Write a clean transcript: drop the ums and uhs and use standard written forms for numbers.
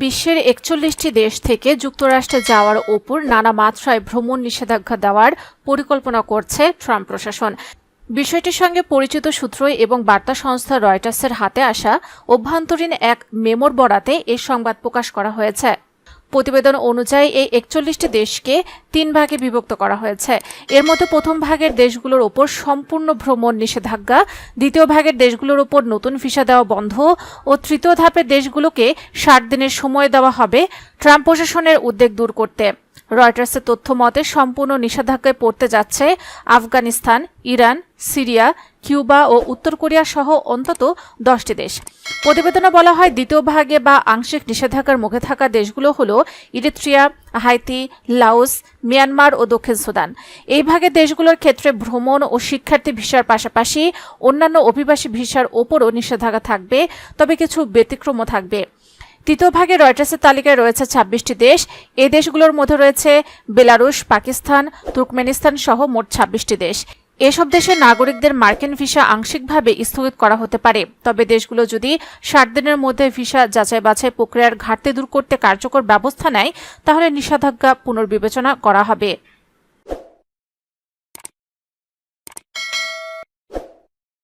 বিশ্বের ৪১টি দেশ থেকে যুক্তরাষ্ট্রে যাওয়ার ওপর নানা মাত্রায় ভ্রমণ নিষেধাজ্ঞা দেওয়ার পরিকল্পনা করছে ট্রাম্প প্রশাসন। বিষয়টির সঙ্গে পরিচিত সূত্র এবং বার্তা সংস্থা রয়টার্সের হাতে আসা অভ্যন্তরীণ এক মেমোর বরাতে এই সংবাদ প্রকাশ করা হয়েছে। প্রতিবেদন অনুযায়ী এই ৪১টি দেশকে ৩ ভাগে বিভক্ত করা হয়েছে। এর মধ্যে প্রথম ভাগের দেশগুলোর ওপর সম্পূর্ণ ভ্রমণ নিষেধাজ্ঞা, দ্বিতীয় ভাগের দেশগুলোর ওপর নতুন ভিসা দেওয়া বন্ধ ও তৃতীয় ধাপের দেশগুলোকে ৬০ দিনের সময় দেওয়া হবে ট্রাম্প প্রশাসনের উদ্বেগ দূর করতে। রয়টার্সের তথ্য মতে সম্পূর্ণ নিষেধাজ্ঞায় পড়তে যাচ্ছে আফগানিস্তান, ইরান, সিরিয়া, কিউবা ও উত্তর কোরিয়া সহ অন্তত ১০টি দেশ। প্রতিবেদনে বলা হয়, দ্বিতীয় ভাগে বা আংশিক নিষেধাজ্ঞার মুখে থাকা দেশগুলো হলো ইরিত্রিয়া, হাইতি, লাওস, মিয়ানমার ও দক্ষিণ সুদান। এই ভাগে দেশগুলোর ক্ষেত্রে ভ্রমণ ও শিক্ষার্থী ভিসার পাশাপাশি অন্যান্য অভিবাসী ভিসার ওপরও নিষেধাজ্ঞা থাকবে, তবে কিছু ব্যতিক্রমও থাকবে। তৃতীয় ভাগে রয়টার্সের তালিকায় রয়েছে ২৬টি দেশ। এই দেশগুলোর মধ্যে রয়েছে বেলারুশ, পাকিস্তান, তুর্কমেনিস্তান সহ মোট ২৬টি দেশ। এসব দেশের নাগরিকদের মার্কিন ভিসা আংশিকভাবে স্থগিত করা হতে পারে, তবে দেশগুলো যদি ৬০ দিনের মধ্যে ভিসা যাচাই বাছাই প্রক্রিয়ার ঘাটতি দূর করতে কার্যকর ব্যবস্থা নেয়, তাহলে নিষেধাজ্ঞা পুনর্বিবেচনা করা হবে।